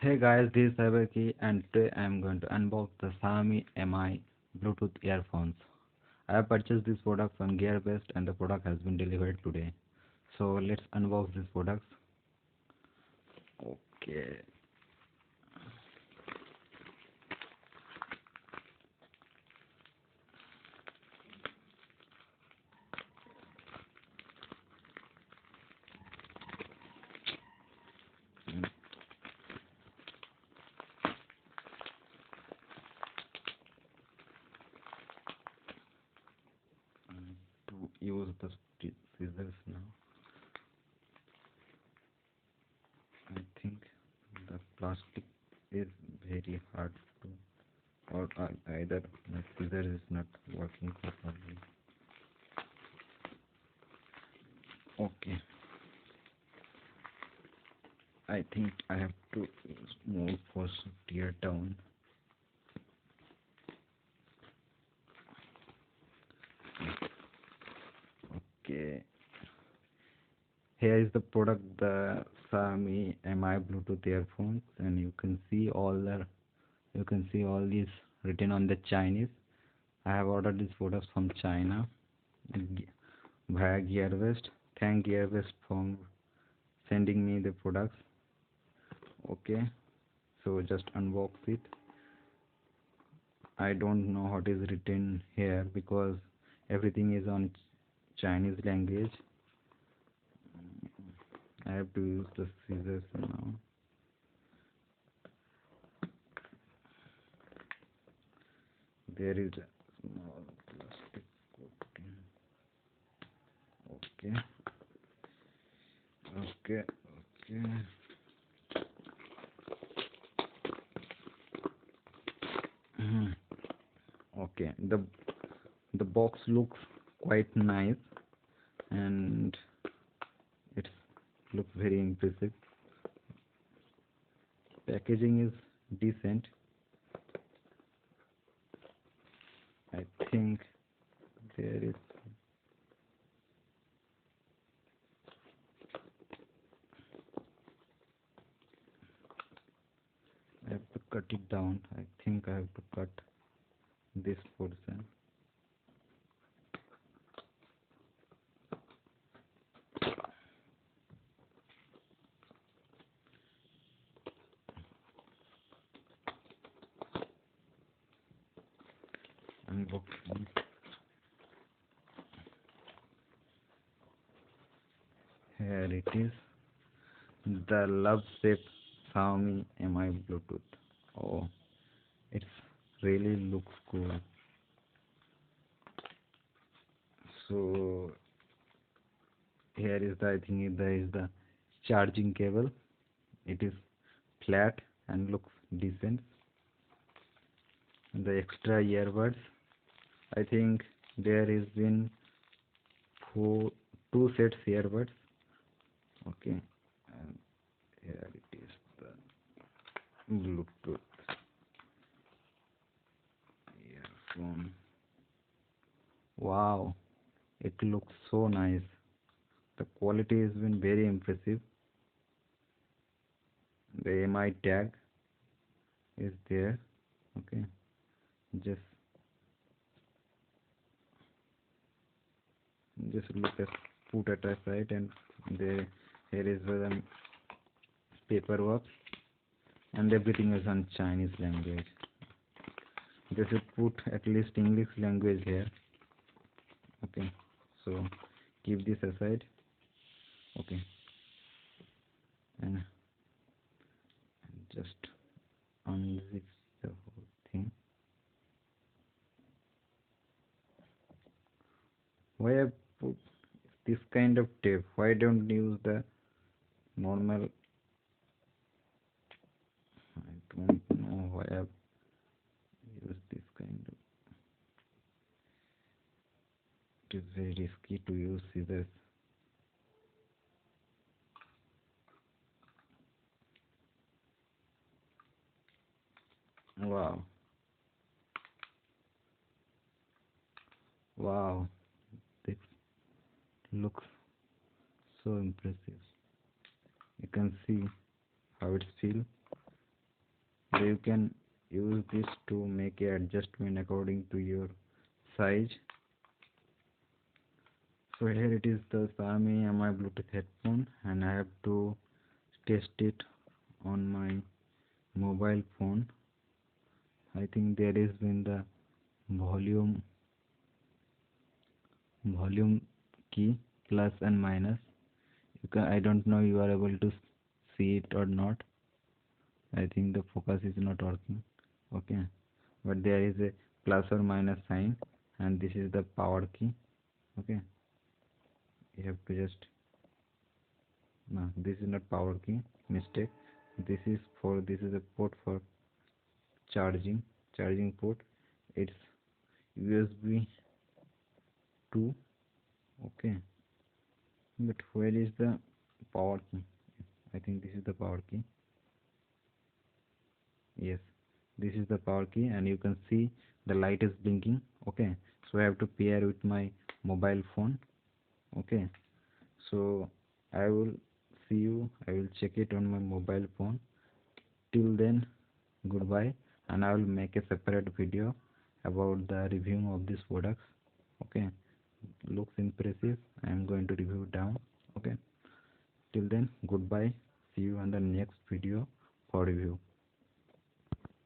Hey guys, this is Seperate and today I am going to unbox the Xiaomi Mi Bluetooth earphones. I have purchased this product from Gearbest and the product has been delivered today. So let's unbox this product. Okay. Mm, To use the scissors now. I think the plastic is very hard to, or either my scissors is not working properly. Okay. I think I have to use more force to tear down. Okay, here is the product, the Xiaomi Mi Bluetooth earphones, and you can see all these written on the Chinese. I have ordered these products from China via Gearbest. Thank Gearbest for sending me the products. Okay, so just unbox it. I don't know what is written here because everything is on Chinese language. I have to use the scissors now. There is a small plastic coating. Okay, okay, okay. Mhm. Okay, the box looks quite nice and it looks very impressive. Packaging is decent. I think there is. I have to cut it down. I think I have to cut this portion. Unboxing. Here it is. The Love Shape Xiaomi Mi Bluetooth. Oh, it really looks cool. So here is the, I think there is the charging cable. It is flat and looks decent. The extra earbuds. I think there is been two sets earbuds. Okay, and here it is the Bluetooth earphone. Wow, it looks so nice. The quality has been very impressive. The MI tag is there. Okay, just look at put it aside and there here is the paperwork and everything is on Chinese language. They should put at least English language here. Okay, so keep this aside. Okay, and just unzip the whole thing. Why I put this kind of tape? Why don't use the normal? I don't know why I use this kind of. It is very risky to use scissors. Wow, wow, this looks so impressive. You can see how it feels. So you can use this to make a adjustment according to your size. So here it is, the Xiaomi my Bluetooth headphone, and I have to test it on my mobile phone. I think there is in the volume volume key plus and minus. I don't know you are able to see it or not. I think the focus is not working. Okay, but there is a plus or minus sign, and this is the power key. Okay, you have to just, no, this is not power key, mistake. This is a port for charging port. It's USB 2. Okay, but where is the power key? I think this is the power key. Yes, this is the power key, and you can see the light is blinking. Okay, so I have to pair with my mobile phone. Okay, so I will check it on my mobile phone. Till then, goodbye, and I will make a separate video about the reviewing of these products. Okay, looks impressive. I am going to review down. Okay, till then, goodbye. See you on the next video for review.